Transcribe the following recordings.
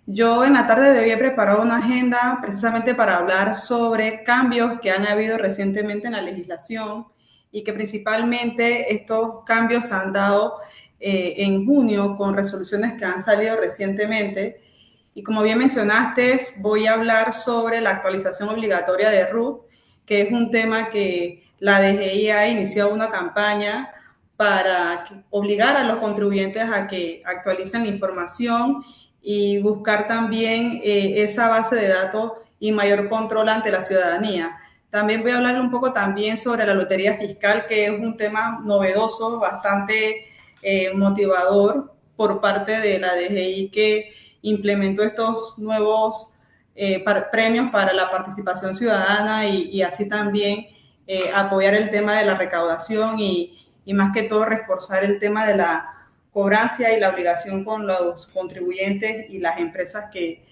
Yo en la tarde de hoy he preparado una agenda precisamente para hablar sobre cambios que han habido recientemente en la legislación y que principalmente estos cambios se han dado en junio con resoluciones que han salido recientemente. Y como bien mencionaste, voy a hablar sobre la actualización obligatoria de RUT, que es un tema que la DGI ha iniciado una campaña para obligar a los contribuyentes a que actualicen la información y buscar también esa base de datos y mayor control ante la ciudadanía. También voy a hablar un poco también sobre la lotería fiscal, que es un tema novedoso, bastante motivador por parte de la DGI que implementó estos nuevos premios para la participación ciudadana y así también apoyar el tema de la recaudación y más que todo reforzar el tema de la cobrancia y la obligación con los contribuyentes y las empresas que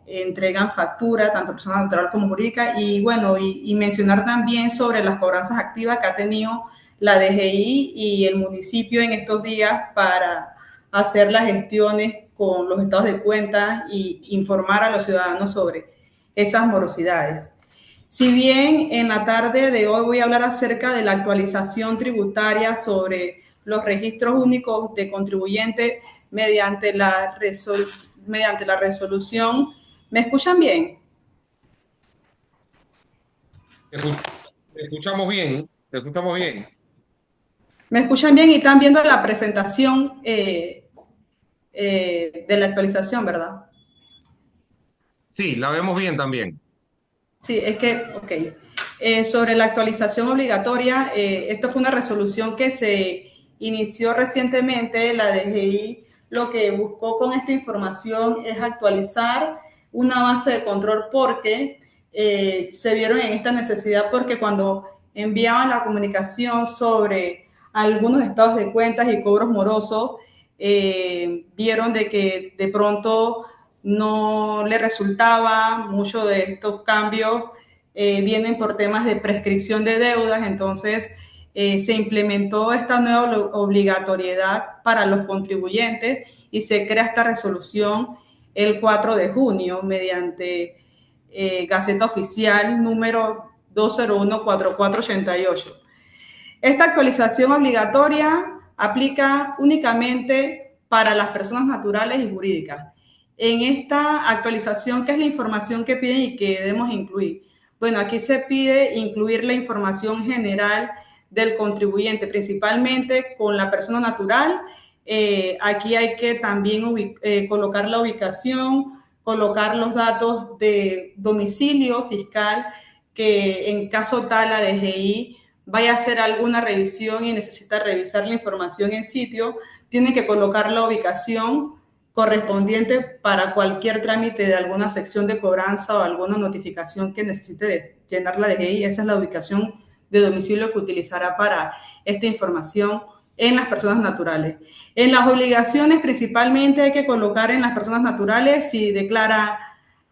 entregan facturas, tanto personal natural como jurídica, y bueno, y mencionar también sobre las cobranzas activas que ha tenido la DGI y el municipio en estos días para hacer las gestiones con los estados de cuenta y informar a los ciudadanos sobre esas morosidades. Si bien en la tarde de hoy voy a hablar acerca de la actualización tributaria sobre los registros únicos de contribuyentes mediante mediante la resolución. ¿Me escuchan bien? Te escu- te escuchamos bien, te escuchamos bien. ¿Me escuchan bien y están viendo la presentación de la actualización, verdad? Sí, la vemos bien también. Sí, es que, ok. Sobre la actualización obligatoria, esta fue una resolución que se inició recientemente. La DGI lo que buscó con esta información es actualizar una base de control porque se vieron en esta necesidad porque cuando enviaban la comunicación sobre algunos estados de cuentas y cobros morosos, vieron de que de pronto no le resultaba, muchos de estos cambios vienen por temas de prescripción de deudas, entonces se implementó esta nueva obligatoriedad para los contribuyentes y se crea esta resolución el 4 de junio mediante Gaceta Oficial número 2014488. Esta actualización obligatoria aplica únicamente para las personas naturales y jurídicas. En esta actualización, ¿qué es la información que piden y que debemos incluir? Bueno, aquí se pide incluir la información general del contribuyente, principalmente con la persona natural. Aquí hay que también colocar la ubicación, colocar los datos de domicilio fiscal, que en caso tal la DGI vaya a hacer alguna revisión y necesita revisar la información en sitio, tiene que colocar la ubicación correspondiente para cualquier trámite de alguna sección de cobranza o alguna notificación que necesite llenar la DGI. Esa es la ubicación de domicilio que utilizará para esta información en las personas naturales. En las obligaciones principalmente hay que colocar en las personas naturales si declara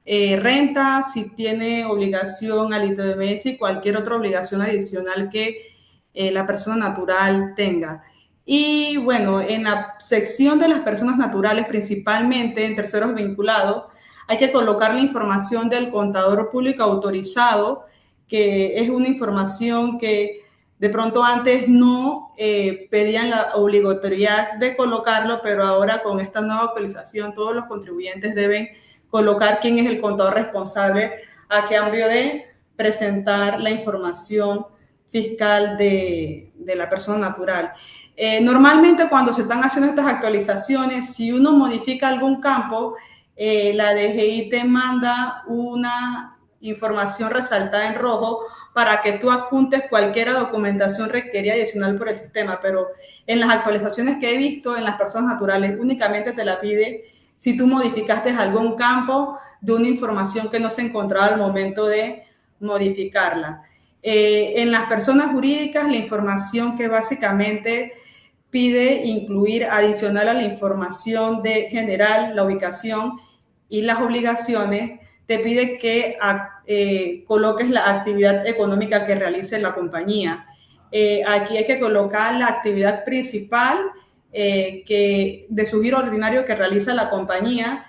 renta, si tiene obligación al ITBMS y cualquier otra obligación adicional que la persona natural tenga. Y bueno, en la sección de las personas naturales, principalmente en terceros vinculados, hay que colocar la información del contador público autorizado, que es una información que de pronto antes no pedían la obligatoriedad de colocarlo, pero ahora con esta nueva actualización todos los contribuyentes deben colocar quién es el contador responsable a cambio de presentar la información fiscal de la persona natural. Normalmente cuando se están haciendo estas actualizaciones, si uno modifica algún campo, la DGI te manda una información resaltada en rojo para que tú adjuntes cualquier documentación requerida adicional por el sistema, pero en las actualizaciones que he visto en las personas naturales únicamente te la pide si tú modificaste algún campo de una información que no se encontraba al momento de modificarla. En las personas jurídicas, la información que básicamente pide incluir adicional a la información de general, la ubicación y las obligaciones, te pide que coloques la actividad económica que realice la compañía. Aquí hay que colocar la actividad principal de su giro ordinario que realiza la compañía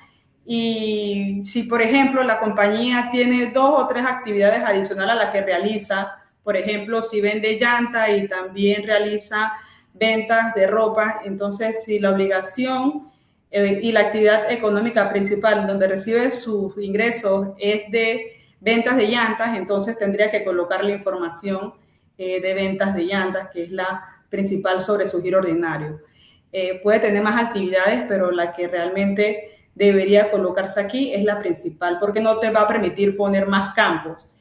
Y si, por ejemplo, la compañía tiene 2 o 3 actividades adicionales a las que realiza, por ejemplo, si vende llanta y también realiza ventas de ropa, entonces si la obligación y la actividad económica principal donde recibe sus ingresos es de ventas de llantas, entonces tendría que colocar la información de ventas de llantas, que es la principal sobre su giro ordinario. Puede tener más actividades, pero la que realmente debería colocarse aquí es la principal, porque no te va a permitir poner más campos.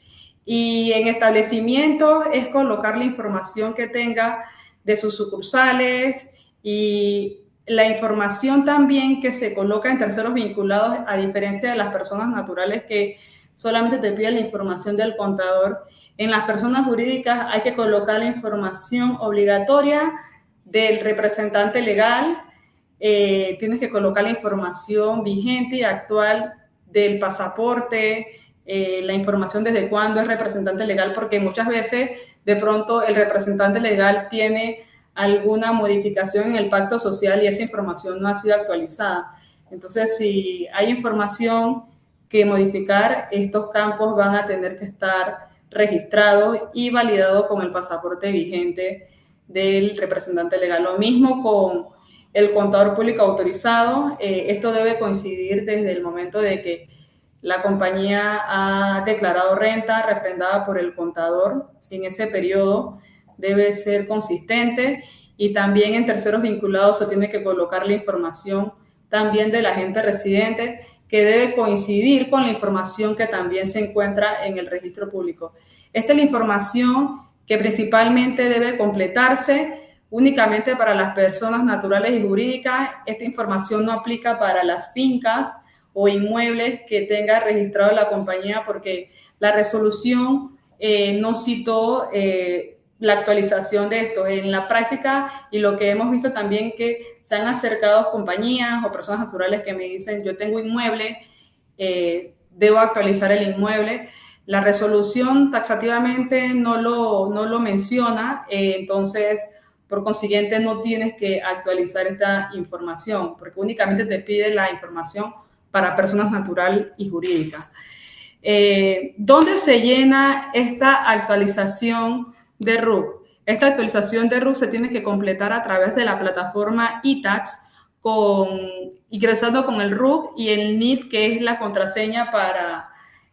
Y en establecimientos es colocar la información que tenga de sus sucursales y la información también que se coloca en terceros vinculados, a diferencia de las personas naturales que solamente te piden la información del contador. En las personas jurídicas hay que colocar la información obligatoria del representante legal, tienes que colocar la información vigente y actual del pasaporte, la información desde cuándo es representante legal, porque muchas veces de pronto el representante legal tiene alguna modificación en el pacto social y esa información no ha sido actualizada. Entonces, si hay información que modificar, estos campos van a tener que estar registrados y validados con el pasaporte vigente del representante legal. Lo mismo con el contador público autorizado. Esto debe coincidir desde el momento de que la compañía ha declarado renta refrendada por el contador. En ese periodo debe ser consistente, y también en terceros vinculados se tiene que colocar la información también del agente residente, que debe coincidir con la información que también se encuentra en el registro público. Esta es la información que principalmente debe completarse únicamente para las personas naturales y jurídicas. Esta información no aplica para las fincas o inmuebles que tenga registrado la compañía, porque la resolución no citó la actualización de esto. En la práctica, y lo que hemos visto también, que se han acercado compañías o personas naturales que me dicen: yo tengo inmueble, debo actualizar el inmueble. La resolución taxativamente no lo menciona, entonces por consiguiente no tienes que actualizar esta información, porque únicamente te pide la información para personas natural y jurídicas. ¿Dónde se llena esta actualización de RUC? Esta actualización de RUC se tiene que completar a través de la plataforma iTax, ingresando con el RUC y el NID, que es la contraseña para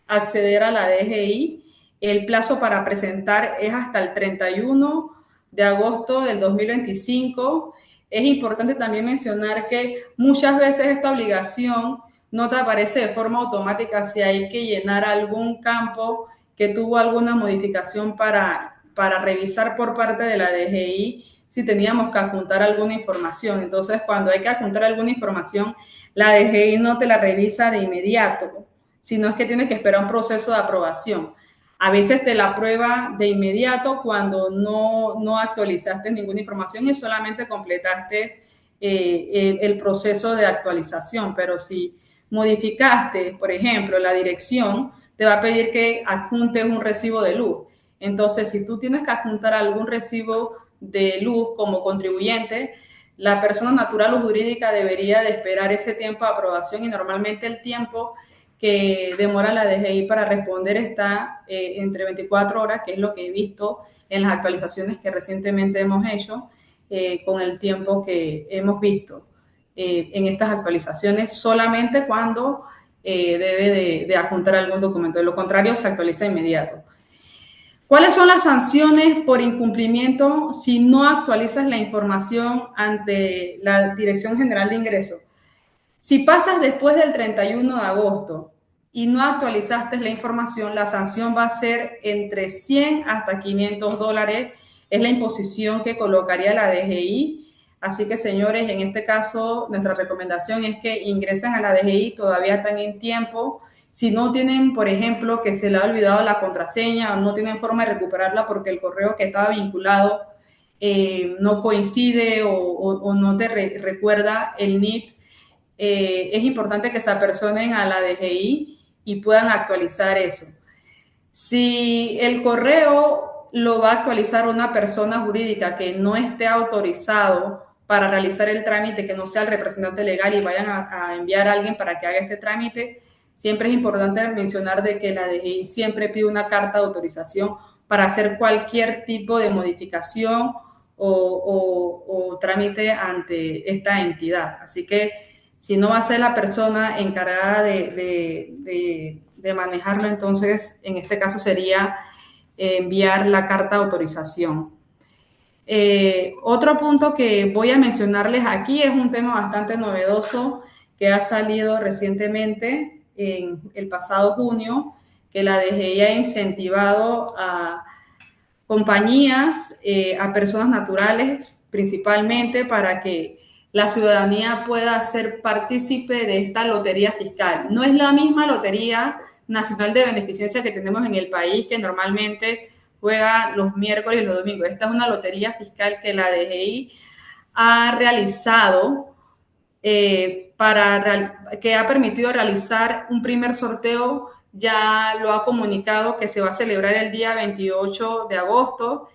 acceder a la DGI. El plazo para presentar es hasta el 31 de agosto del 2025. Es importante también mencionar que muchas veces esta obligación no te aparece de forma automática si hay que llenar algún campo que tuvo alguna modificación para revisar por parte de la DGI si teníamos que adjuntar alguna información. Entonces, cuando hay que adjuntar alguna información, la DGI no te la revisa de inmediato, sino es que tienes que esperar un proceso de aprobación. A veces te la aprueba de inmediato cuando no actualizaste ninguna información y solamente completaste el proceso de actualización. Pero si modificaste, por ejemplo, la dirección, te va a pedir que adjuntes un recibo de luz. Entonces, si tú tienes que adjuntar algún recibo de luz como contribuyente, la persona natural o jurídica debería de esperar ese tiempo de aprobación, y normalmente el tiempo que demora la DGI para responder está entre 24 horas, que es lo que he visto en las actualizaciones que recientemente hemos hecho, con el tiempo que hemos visto en estas actualizaciones, solamente cuando debe de adjuntar algún documento. De lo contrario, se actualiza de inmediato. ¿Cuáles son las sanciones por incumplimiento si no actualizas la información ante la Dirección General de Ingresos? Si pasas después del 31 de agosto y no actualizaste la información, la sanción va a ser entre 100 hasta $500. Es la imposición que colocaría la DGI. Así que, señores, en este caso, nuestra recomendación es que ingresen a la DGI, todavía están en tiempo. Si no tienen, por ejemplo, que se le ha olvidado la contraseña o no tienen forma de recuperarla porque el correo que estaba vinculado no coincide o no te recuerda el NIT, es importante que se apersonen a la DGI y puedan actualizar eso. Si el correo lo va a actualizar una persona jurídica que no esté autorizado para realizar el trámite, que no sea el representante legal y vayan a enviar a alguien para que haga este trámite. Siempre es importante mencionar de que la DGI siempre pide una carta de autorización para hacer cualquier tipo de modificación o trámite ante esta entidad. Así que si no va a ser la persona encargada de manejarlo, entonces en este caso sería enviar la carta de autorización. Otro punto que voy a mencionarles aquí es un tema bastante novedoso que ha salido recientemente en el pasado junio, que la DGI ha incentivado a compañías, a personas naturales principalmente, para que la ciudadanía pueda ser partícipe de esta lotería fiscal. No es la misma lotería nacional de beneficencia que tenemos en el país, que normalmente juega los miércoles y los domingos. Esta es una lotería fiscal que la DGI ha realizado, que ha permitido realizar un primer sorteo. Ya lo ha comunicado que se va a celebrar el día 28 de agosto.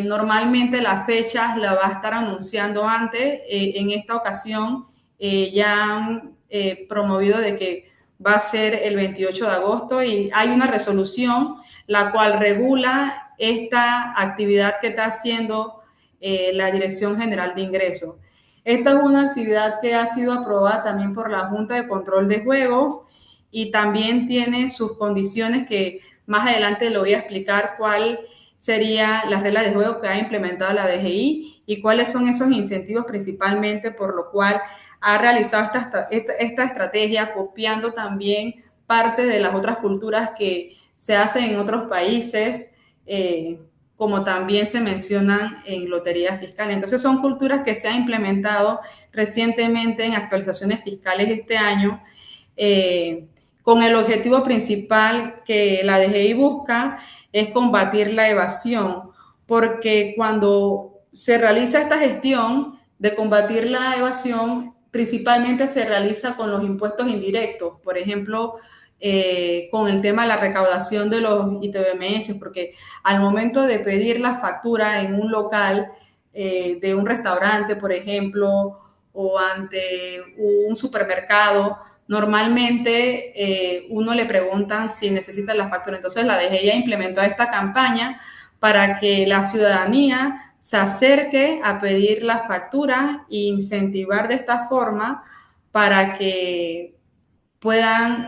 Normalmente las fechas la va a estar anunciando antes. En esta ocasión ya han promovido de que va a ser el 28 de agosto y hay una resolución la cual regula esta actividad que está haciendo la Dirección General de Ingresos. Esta es una actividad que ha sido aprobada también por la Junta de Control de Juegos y también tiene sus condiciones que más adelante le voy a explicar cuál sería las reglas de juego que ha implementado la DGI y cuáles son esos incentivos principalmente por lo cual ha realizado esta estrategia, copiando también parte de las otras culturas que se hacen en otros países, como también se mencionan en lotería fiscal. Entonces son culturas que se han implementado recientemente en actualizaciones fiscales este año, con el objetivo principal que la DGI busca es combatir la evasión, porque cuando se realiza esta gestión de combatir la evasión, principalmente se realiza con los impuestos indirectos, por ejemplo, con el tema de la recaudación de los ITBMS, porque al momento de pedir la factura en un local de un restaurante, por ejemplo, o ante un supermercado, normalmente uno le preguntan si necesita la factura. Entonces la DGI ha implementado esta campaña para que la ciudadanía se acerque a pedir la factura e incentivar de esta forma para que puedan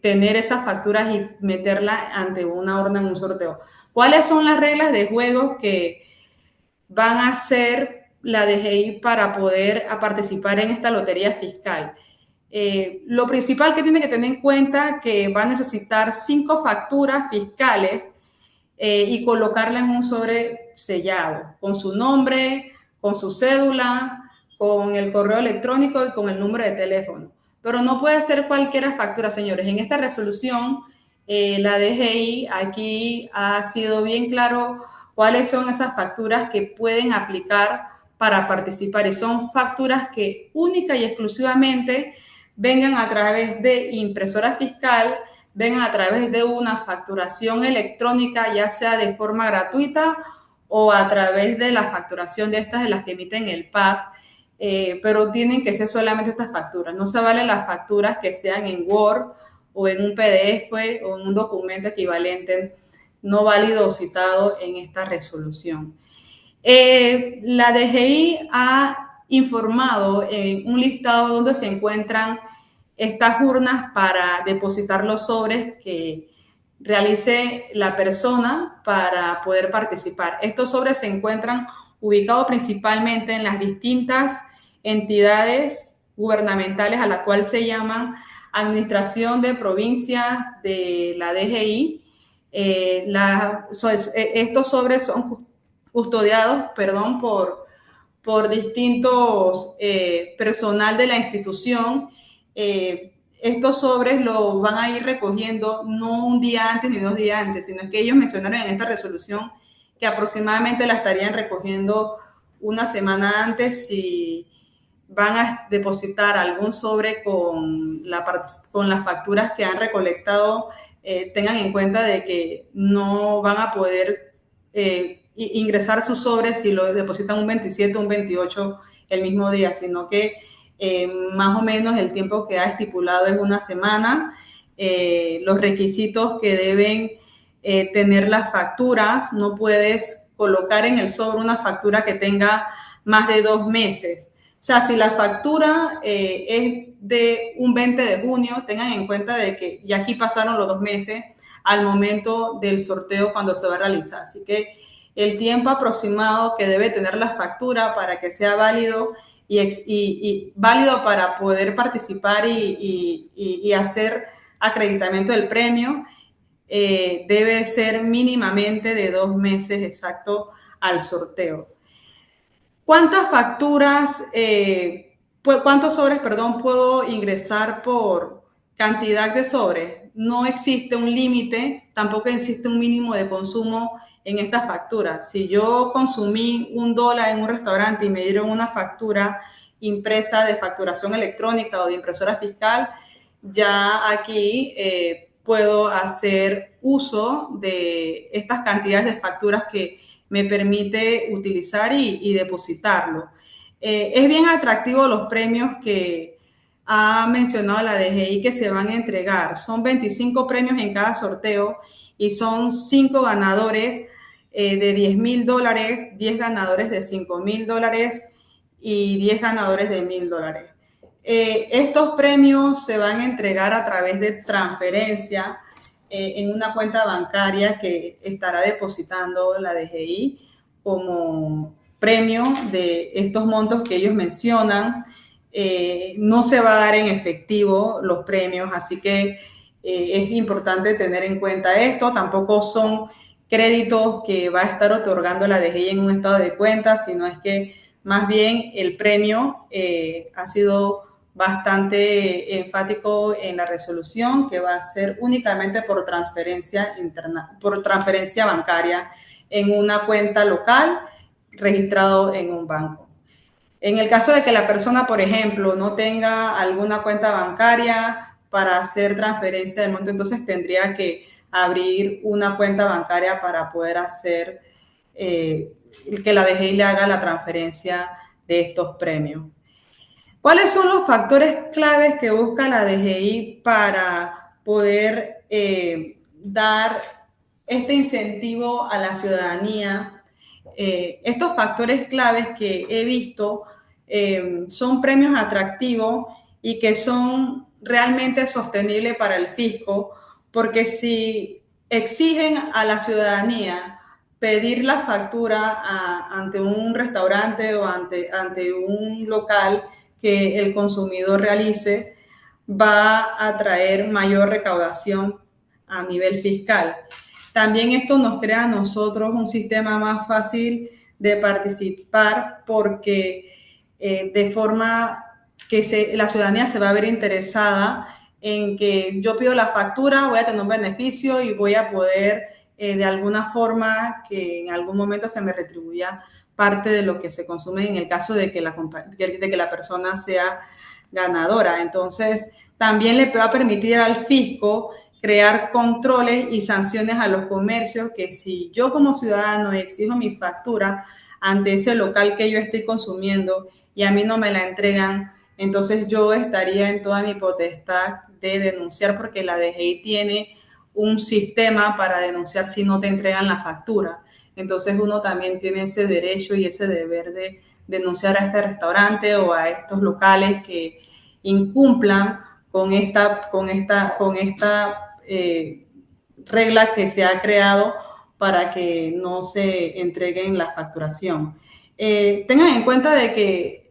tener esas facturas y meterlas ante una urna en un sorteo. ¿Cuáles son las reglas de juego que van a hacer la DGI para poder participar en esta lotería fiscal? Lo principal que tiene que tener en cuenta que va a necesitar 5 facturas fiscales y colocarla en un sobre sellado, con su nombre, con su cédula, con el correo electrónico y con el número de teléfono. Pero no puede ser cualquier factura, señores. En esta resolución, la DGI aquí ha sido bien claro cuáles son esas facturas que pueden aplicar para participar. Y son facturas que única y exclusivamente vengan a través de impresora fiscal, vengan a través de una facturación electrónica, ya sea de forma gratuita o a través de la facturación de estas de las que emiten el PAC, pero tienen que ser solamente estas facturas. No se valen las facturas que sean en Word o en un PDF o en un documento equivalente no válido o citado en esta resolución. La DGI ha informado en un listado donde se encuentran estas urnas para depositar los sobres que realice la persona para poder participar. Estos sobres se encuentran ubicados principalmente en las distintas entidades gubernamentales a las cuales se llaman Administración de Provincias de la DGI. Estos sobres son custodiados, por distintos personal de la institución. Estos sobres los van a ir recogiendo no un día antes ni 2 días antes, sino que ellos mencionaron en esta resolución que aproximadamente la estarían recogiendo una semana antes si van a depositar algún sobre con las facturas que han recolectado. Tengan en cuenta de que no van a poder ingresar sus sobres si lo depositan un 27 o un 28 el mismo día, sino que más o menos el tiempo que ha estipulado es una semana. Los requisitos que deben tener las facturas, no puedes colocar en el sobre una factura que tenga más de 2 meses. O sea, si la factura es de un 20 de junio, tengan en cuenta de que ya aquí pasaron los 2 meses al momento del sorteo cuando se va a realizar. Así que el tiempo aproximado que debe tener la factura para que sea válido y válido para poder participar y hacer acreditamiento del premio debe ser mínimamente de 2 meses exacto al sorteo. ¿Cuántas facturas, cuántos sobres, perdón, puedo ingresar por cantidad de sobres? No existe un límite, tampoco existe un mínimo de consumo en estas facturas. Si yo consumí $1 en un restaurante y me dieron una factura impresa de facturación electrónica o de impresora fiscal, ya aquí puedo hacer uso de estas cantidades de facturas que me permite utilizar y depositarlo. Es bien atractivo los premios que ha mencionado la DGI que se van a entregar. Son 25 premios en cada sorteo y son 5 ganadores de $10,000, 10 ganadores de $5,000 y 10 ganadores de $1,000. Estos premios se van a entregar a través de transferencia en una cuenta bancaria que estará depositando la DGI como premio de estos montos que ellos mencionan. No se va a dar en efectivo los premios, así que es importante tener en cuenta esto. Tampoco son créditos que va a estar otorgando la DGI en un estado de cuenta, sino es que más bien el premio ha sido bastante enfático en la resolución, que va a ser únicamente por transferencia interna, por transferencia bancaria en una cuenta local registrado en un banco. En el caso de que la persona, por ejemplo, no tenga alguna cuenta bancaria para hacer transferencia del monto, entonces tendría que abrir una cuenta bancaria para poder hacer que la DGI le haga la transferencia de estos premios. ¿Cuáles son los factores claves que busca la DGI para poder dar este incentivo a la ciudadanía? Estos factores claves que he visto son premios atractivos y que son realmente sostenibles para el fisco, porque si exigen a la ciudadanía pedir la factura ante un restaurante o ante un local que el consumidor realice, va a traer mayor recaudación a nivel fiscal. También esto nos crea a nosotros un sistema más fácil de participar porque de forma que la ciudadanía se va a ver interesada en que yo pido la factura, voy a tener un beneficio y voy a poder de alguna forma que en algún momento se me retribuya parte de lo que se consume en el caso de que la persona sea ganadora. Entonces, también le va a permitir al fisco crear controles y sanciones a los comercios que si yo como ciudadano exijo mi factura ante ese local que yo estoy consumiendo y a mí no me la entregan, entonces yo estaría en toda mi potestad de denunciar porque la DGI tiene un sistema para denunciar si no te entregan la factura. Entonces uno también tiene ese derecho y ese deber de denunciar a este restaurante o a estos locales que incumplan con esta regla que se ha creado para que no se entreguen la facturación. Tengan en cuenta de que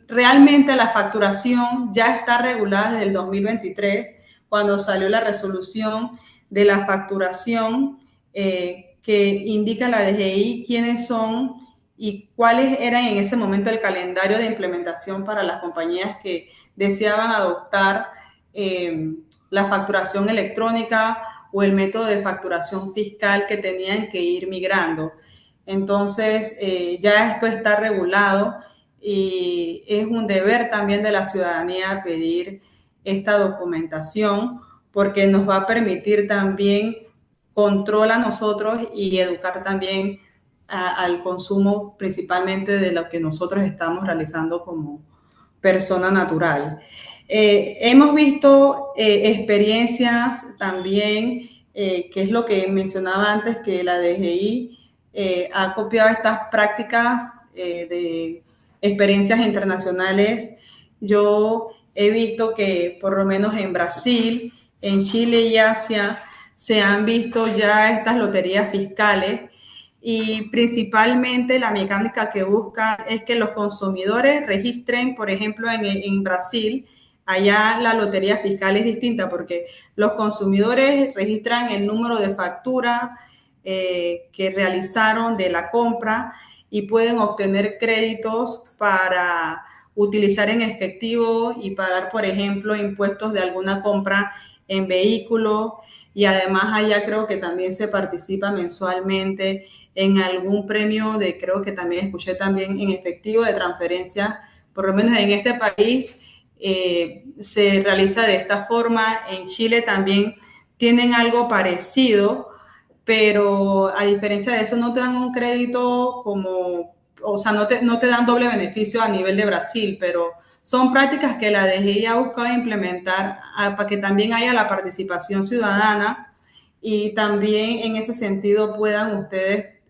realmente la facturación ya está regulada desde el 2023, cuando salió la resolución de la facturación que indica la DGI quiénes son y cuáles eran en ese momento el calendario de implementación para las compañías que deseaban adoptar la facturación electrónica o el método de facturación fiscal que tenían que ir migrando. Entonces, ya esto está regulado y es un deber también de la ciudadanía pedir esta documentación porque nos va a permitir también control a nosotros y educar también al consumo principalmente de lo que nosotros estamos realizando como persona natural. Hemos visto experiencias también, que es lo que mencionaba antes, que la DGI ha copiado estas prácticas de experiencias internacionales. Yo he visto que por lo menos en Brasil, en Chile y Asia se han visto ya estas loterías fiscales y principalmente la mecánica que busca es que los consumidores registren, por ejemplo, en Brasil, allá la lotería fiscal es distinta porque los consumidores registran el número de factura que realizaron de la compra y pueden obtener créditos para utilizar en efectivo y pagar, por ejemplo, impuestos de alguna compra en vehículo. Y además allá creo que también se participa mensualmente en algún premio de, creo que también escuché también en efectivo de transferencia, por lo menos en este país se realiza de esta forma. En Chile también tienen algo parecido, pero a diferencia de eso no te dan un crédito como, o sea, no te dan doble beneficio a nivel de Brasil, pero son prácticas que la DGI ha buscado implementar para que también haya la participación ciudadana y también en ese sentido puedan ustedes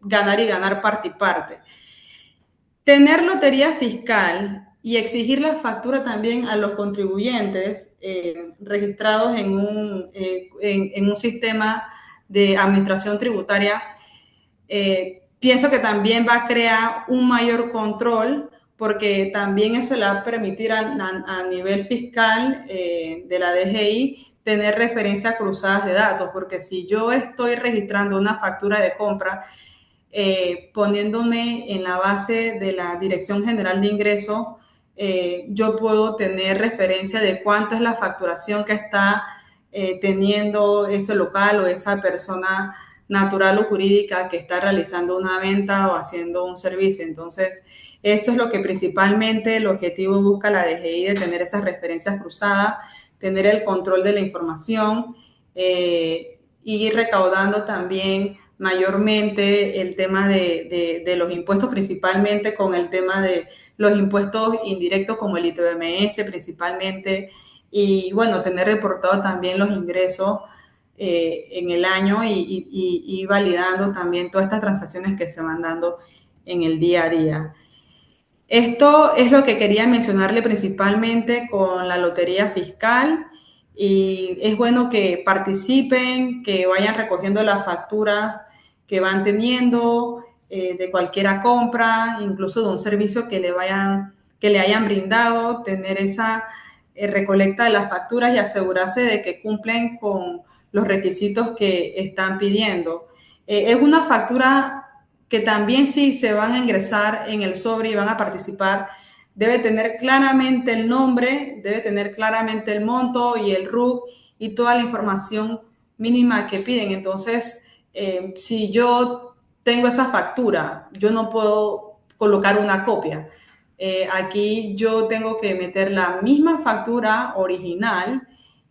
ganar y ganar parte y parte. Tener lotería fiscal y exigir la factura también a los contribuyentes registrados en un sistema de administración tributaria, pienso que también va a crear un mayor control porque también eso le va a permitir a nivel fiscal de la DGI tener referencias cruzadas de datos, porque si yo estoy registrando una factura de compra poniéndome en la base de la Dirección General de Ingresos, yo puedo tener referencia de cuánto es la facturación que está teniendo ese local o esa persona natural o jurídica que está realizando una venta o haciendo un servicio. Entonces, eso es lo que principalmente el objetivo busca la DGI, de tener esas referencias cruzadas, tener el control de la información, ir recaudando también mayormente el tema de los impuestos, principalmente con el tema de los impuestos indirectos como el ITBMS principalmente, y bueno, tener reportado también los ingresos en el año y validando también todas estas transacciones que se van dando en el día a día. Esto es lo que quería mencionarle principalmente con la lotería fiscal y es bueno que participen, que vayan recogiendo las facturas que van teniendo de cualquier compra, incluso de un servicio que le hayan brindado, tener esa recolecta de las facturas y asegurarse de que cumplen con los requisitos que están pidiendo. Es una factura que también si se van a ingresar en el sobre y van a participar, debe tener claramente el nombre, debe tener claramente el monto y el RUC y toda la información mínima que piden. Entonces, si yo tengo esa factura, yo no puedo colocar una copia. Aquí yo tengo que meter la misma factura original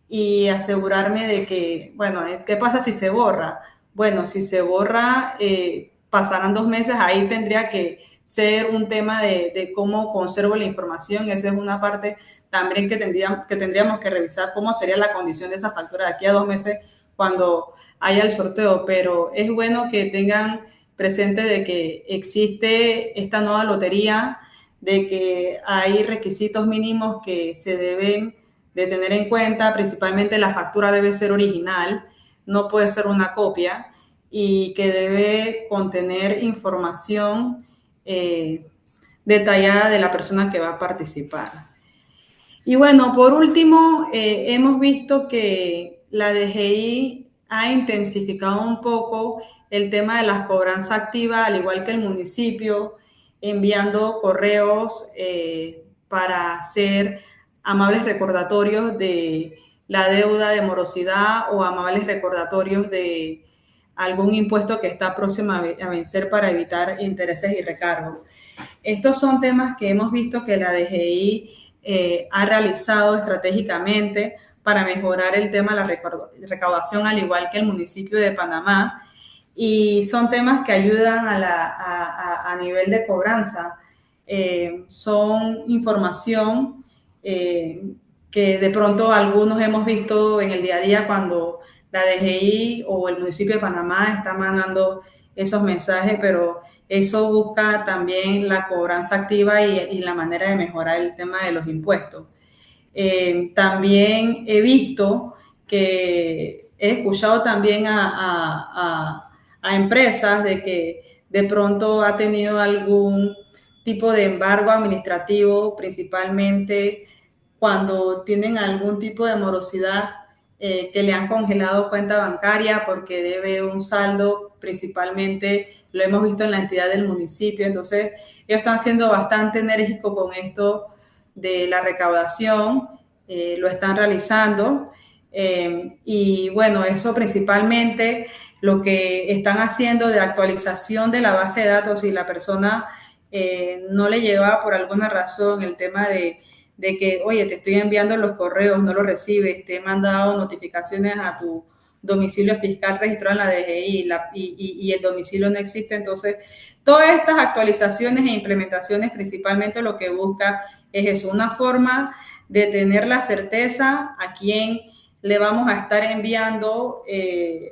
y asegurarme de que, bueno, ¿qué pasa si se borra? Bueno, si se borra, pasarán 2 meses, ahí tendría que ser un tema de cómo conservo la información. Esa es una parte también que tendríamos que revisar cómo sería la condición de esa factura de aquí a 2 meses cuando haya el sorteo. Pero es bueno que tengan presente de que existe esta nueva lotería, de que hay requisitos mínimos que se deben de tener en cuenta, principalmente la factura debe ser original, no puede ser una copia y que debe contener información detallada de la persona que va a participar. Y bueno, por último, hemos visto que la DGI ha intensificado un poco el tema de las cobranzas activas, al igual que el municipio, enviando correos para hacer amables recordatorios de la deuda de morosidad o amables recordatorios de algún impuesto que está próximo a vencer para evitar intereses y recargos. Estos son temas que hemos visto que la DGI ha realizado estratégicamente para mejorar el tema de la recaudación, al igual que el municipio de Panamá. y son temas que ayudan a nivel de cobranza. Son información que de pronto algunos hemos visto en el día a día cuando la DGI o el municipio de Panamá está mandando esos mensajes, pero eso busca también la cobranza activa y la manera de mejorar el tema de los impuestos. También he visto que he escuchado también a empresas de que de pronto ha tenido algún tipo de embargo administrativo, principalmente cuando tienen algún tipo de morosidad, que le han congelado cuenta bancaria porque debe un saldo, principalmente lo hemos visto en la entidad del municipio. Entonces ellos están siendo bastante enérgicos con esto de la recaudación, lo están realizando, y bueno, eso principalmente lo que están haciendo de actualización de la base de datos. Si la persona no le llevaba por alguna razón el tema de que, oye, te estoy enviando los correos, no los recibes, te he mandado notificaciones a tu domicilio fiscal registrado en la DGI y el domicilio no existe. Entonces, todas estas actualizaciones e implementaciones principalmente lo que busca es eso, una forma de tener la certeza a quién le vamos a estar enviando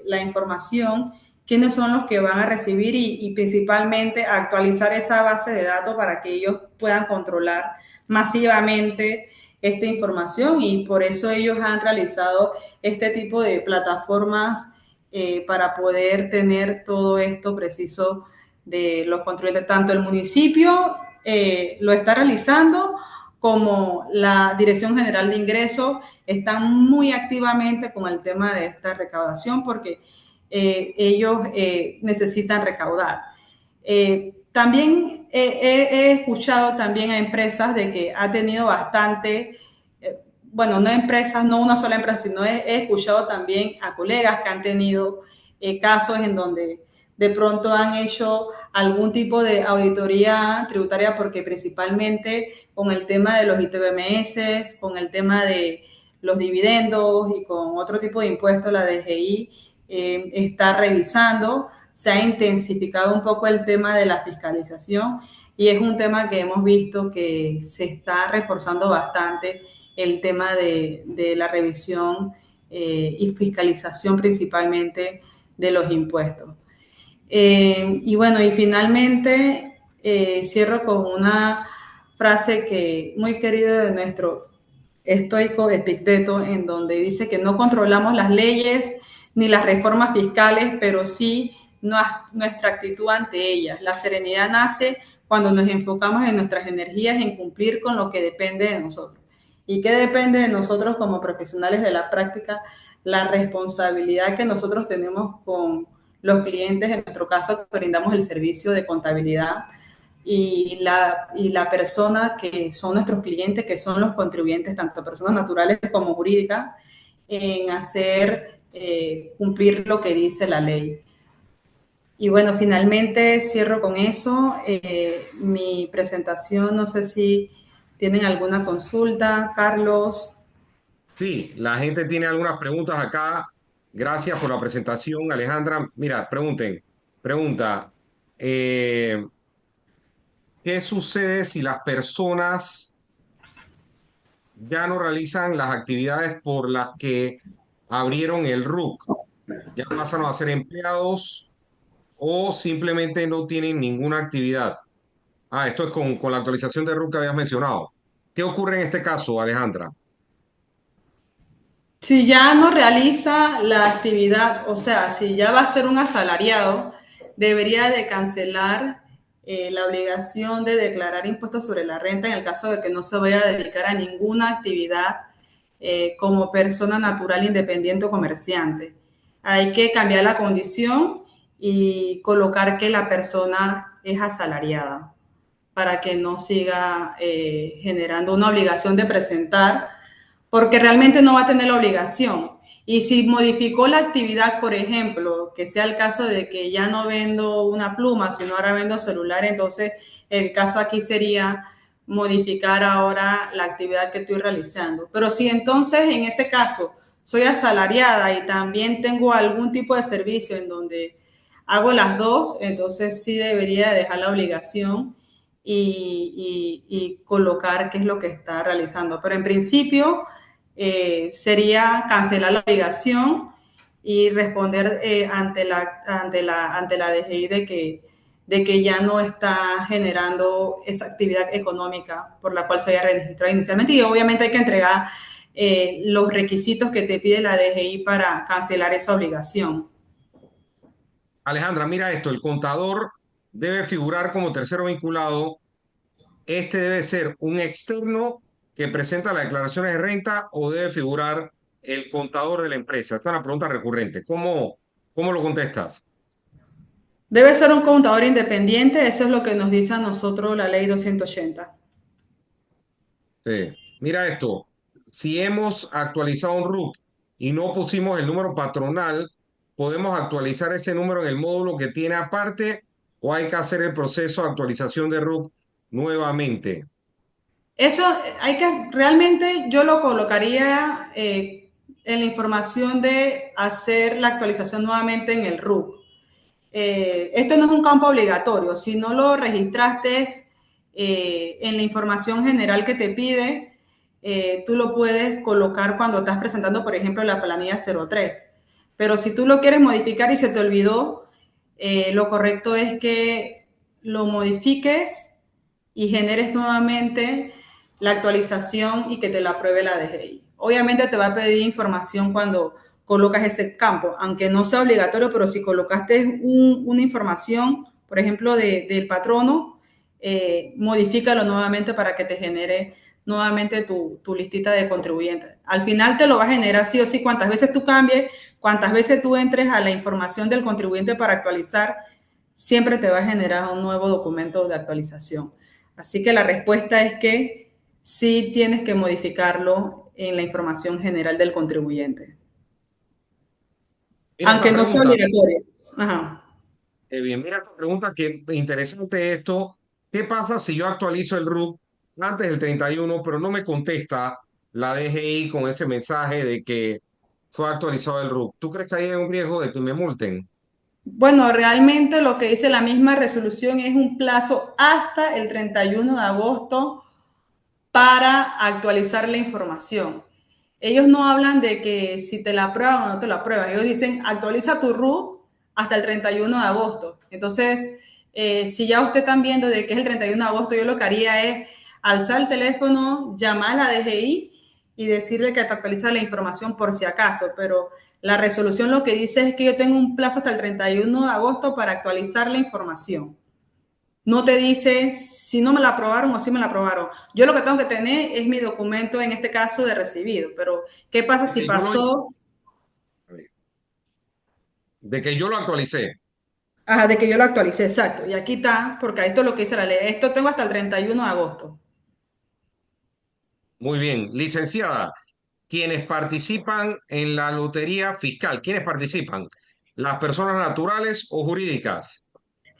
la información, quiénes son los que van a recibir y principalmente actualizar esa base de datos para que ellos puedan controlar masivamente esta información, y por eso ellos han realizado este tipo de plataformas para poder tener todo esto preciso de los contribuyentes. Tanto el municipio lo está realizando como la Dirección General de Ingresos están muy activamente con el tema de esta recaudación porque ellos necesitan recaudar. También he escuchado también a empresas de que ha tenido bastante, bueno, no empresas, no una sola empresa, sino he escuchado también a colegas que han tenido casos en donde de pronto han hecho algún tipo de auditoría tributaria porque principalmente con el tema de los ITBMS, con el tema de los dividendos y con otro tipo de impuestos, la DGI está revisando. Se ha intensificado un poco el tema de la fiscalización y es un tema que hemos visto que se está reforzando bastante, el tema de la revisión y fiscalización principalmente de los impuestos. Y bueno, y finalmente cierro con una frase que muy querido de nuestro estoico Epicteto, en donde dice que no controlamos las leyes ni las reformas fiscales, pero sí nuestra actitud ante ellas. La serenidad nace cuando nos enfocamos en nuestras energías en cumplir con lo que depende de nosotros. ¿Y qué depende de nosotros como profesionales de la práctica? La responsabilidad que nosotros tenemos con los clientes, en nuestro caso brindamos el servicio de contabilidad, y la persona que son nuestros clientes, que son los contribuyentes, tanto personas naturales como jurídicas, en hacer cumplir lo que dice la ley. Y bueno, finalmente cierro con eso mi presentación. No sé si tienen alguna consulta, Carlos. Sí, la gente tiene algunas preguntas acá. Gracias por la presentación, Alejandra. Mira, pregunta, eh, ¿qué sucede si las personas ya no realizan las actividades por las que abrieron el RUC? ¿Ya pasan a ser empleados o simplemente no tienen ninguna actividad? Ah, esto es con la actualización de RUC que habías mencionado. ¿Qué ocurre en este caso, Alejandra? Si ya no realiza la actividad, o sea, si ya va a ser un asalariado, debería de cancelar la obligación de declarar impuestos sobre la renta en el caso de que no se vaya a dedicar a ninguna actividad como persona natural independiente o comerciante. Hay que cambiar la condición y colocar que la persona es asalariada para que no siga generando una obligación de presentar, porque realmente no va a tener la obligación. Y si modificó la actividad, por ejemplo, que sea el caso de que ya no vendo una pluma, sino ahora vendo celular, entonces el caso aquí sería modificar ahora la actividad que estoy realizando. Pero si entonces en ese caso soy asalariada y también tengo algún tipo de servicio en donde hago las dos, entonces sí debería dejar la obligación y colocar qué es lo que está realizando. Pero en principio sería cancelar la obligación y responder ante la DGI de que ya no está generando esa actividad económica por la cual se había registrado inicialmente. Y obviamente hay que entregar los requisitos que te pide la DGI para cancelar esa obligación. Alejandra, mira esto, el contador debe figurar como tercero vinculado. Este debe ser un externo que presenta las declaraciones de renta o debe figurar el contador de la empresa. Esta es una pregunta recurrente. ¿Cómo lo contestas? Debe ser un contador independiente, eso es lo que nos dice a nosotros la ley 280. Sí. Mira esto, si hemos actualizado un RUC y no pusimos el número patronal, ¿podemos actualizar ese número en el módulo que tiene aparte o hay que hacer el proceso de actualización de RUC nuevamente? Eso hay que, realmente yo lo colocaría en la información de hacer la actualización nuevamente en el RUC. Esto no es un campo obligatorio, si no lo registraste en la información general que te pide, tú lo puedes colocar cuando estás presentando, por ejemplo, la planilla 03. Pero si tú lo quieres modificar y se te olvidó, lo correcto es que lo modifiques y generes nuevamente la actualización y que te la apruebe la DGI. Obviamente te va a pedir información cuando colocas ese campo, aunque no sea obligatorio, pero si colocaste una información, por ejemplo, del patrono, modifícalo nuevamente para que te genere nuevamente tu listita de contribuyentes. Al final te lo va a generar sí o sí, cuantas veces tú cambies, cuantas veces tú entres a la información del contribuyente para actualizar, siempre te va a generar un nuevo documento de actualización. Así que la respuesta es que sí tienes que modificarlo en la información general del contribuyente, Mira esta aunque no sea pregunta, obligatorio. Ajá. bien, mira esta pregunta que interesante esto. ¿Qué pasa si yo actualizo el RUC antes del 31, pero no me contesta la DGI con ese mensaje de que fue actualizado el RUC? ¿Tú crees que hay un riesgo de que me multen? Bueno, realmente lo que dice la misma resolución es un plazo hasta el 31 de agosto para actualizar la información. Ellos no hablan de que si te la aprueban o no te la aprueban. Ellos dicen actualiza tu RUT hasta el 31 de agosto. Entonces, si ya usted están viendo de que es el 31 de agosto, yo lo que haría es alzar el teléfono, llamar a la DGI y decirle que te actualiza la información por si acaso. Pero la resolución lo que dice es que yo tengo un plazo hasta el 31 de agosto para actualizar la información. No te dice si no me la aprobaron o si me la aprobaron. Yo lo que tengo que tener es mi documento, en este caso, de recibido. Pero, ¿qué pasa De si que yo lo, pasó? de que yo lo actualicé. Ajá, de que yo lo actualicé, exacto. Y aquí está, porque esto es lo que dice la ley. Esto tengo hasta el 31 de agosto. Muy bien. Licenciada, quienes participan en la lotería fiscal, ¿quiénes participan? ¿Las personas naturales o jurídicas?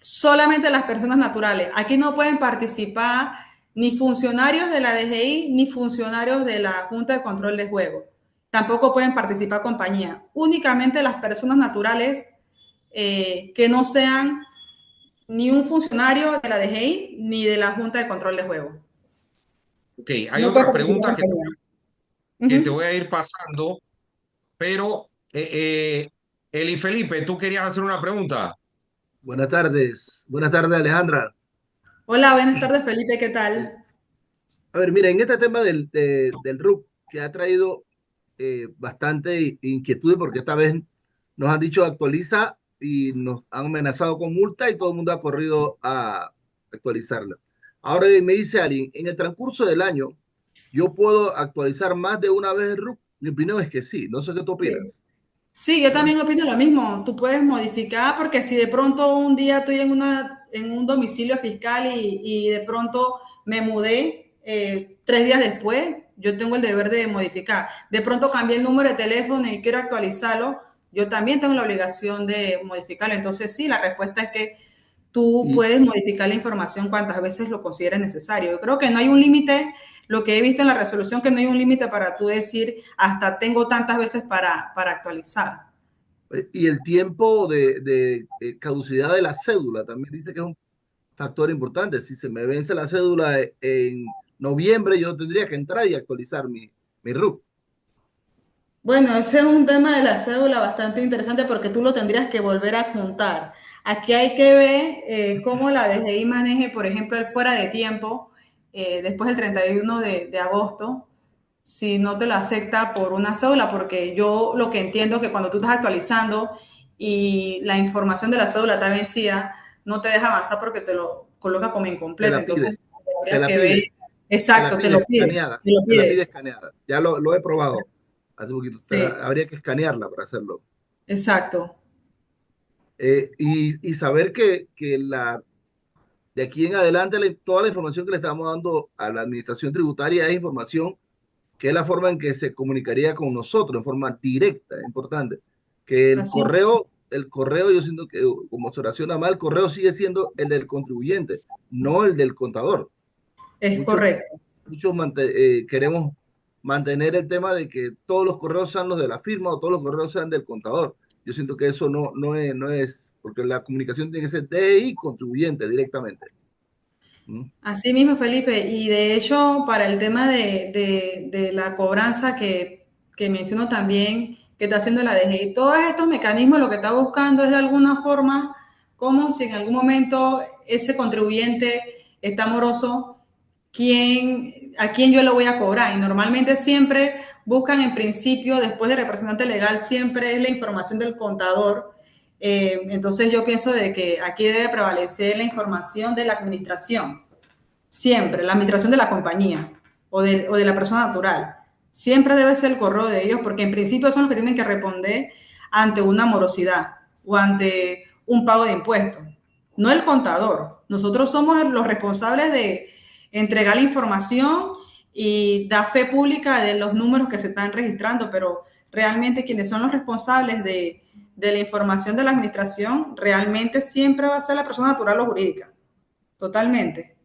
Solamente las personas naturales. Aquí no pueden participar ni funcionarios de la DGI ni funcionarios de la Junta de Control de Juego. Tampoco pueden participar compañías. Únicamente las personas naturales que no sean ni un funcionario de la DGI ni de la Junta de Control de Juego. Ok, hay No puede otras participar preguntas compañía. que te Uh-huh. voy a ir pasando, pero Eli Felipe, tú querías hacer una pregunta. Buenas tardes Alejandra. Hola, buenas tardes Felipe, ¿qué tal? A ver, mira, en este tema del RUC, que ha traído bastante inquietud porque esta vez nos han dicho actualiza y nos han amenazado con multa y todo el mundo ha corrido a actualizarla. Ahora me dice alguien, en el transcurso del año, ¿yo puedo actualizar más de una vez el RUC? Mi opinión es que sí, no sé qué tú Sí. opinas. Sí, yo también opino lo mismo. Tú puedes modificar porque si de pronto un día estoy en un domicilio fiscal y de pronto me mudé 3 días después, yo tengo el deber de modificar. De pronto cambié el número de teléfono y quiero actualizarlo, yo también tengo la obligación de modificarlo. Entonces sí, la respuesta es que tú Y, puedes modificar la información cuantas veces lo consideres necesario. Yo creo que no hay un límite, lo que he visto en la resolución, que no hay un límite para tú decir hasta tengo tantas veces para actualizar. Y el tiempo de caducidad de la cédula también dice que es un factor importante. Si se me vence la cédula en noviembre, yo tendría que entrar y actualizar mi RUC. Bueno, ese es un tema de la cédula bastante interesante porque tú lo tendrías que volver a juntar. Aquí hay que ver cómo la DGI maneje, por ejemplo, el fuera de tiempo después del 31 de agosto, si no te lo acepta por una cédula, porque yo lo que entiendo es que cuando tú estás actualizando y la información de la cédula está vencida, no te deja avanzar porque te lo coloca como Te incompleto. la Entonces, pide, te habría la que ver. pide, te la Exacto, te pide lo pide, escaneada, te lo te la pide pide. escaneada. Ya lo he probado hace poquito. Sí, Habría que escanearla para hacerlo. exacto. Y saber que de aquí en adelante toda la información que le estamos dando a la administración tributaria es información que es la forma en que se comunicaría con nosotros, en forma directa, es importante. Que Así el correo, yo siento que como se oraciona mal, el correo sigue siendo el del contribuyente, no el del contador. es Muchos, correcto. queremos mantener el tema de que todos los correos sean los de la firma o todos los correos sean del contador. Yo siento que eso no es, porque la comunicación tiene que ser de y contribuyente directamente. ¿Mm? Así mismo, Felipe. Y de hecho, para el tema de la cobranza que menciono también, que está haciendo la DGI, todos estos mecanismos lo que está buscando es de alguna forma como si en algún momento ese contribuyente está moroso, a quién yo le voy a cobrar. Y normalmente siempre buscan en principio, después de representante legal, siempre es la información del contador. Entonces yo pienso de que aquí debe prevalecer la información de la administración. Siempre, la administración de la compañía o de la persona natural. Siempre debe ser el correo de ellos porque en principio son los que tienen que responder ante una morosidad o ante un pago de impuestos, no el contador. Nosotros somos los responsables de entregar la información y dar fe pública de los números que se están registrando, pero realmente quienes son los responsables de la información de la administración realmente siempre va a ser la persona natural o jurídica. Totalmente.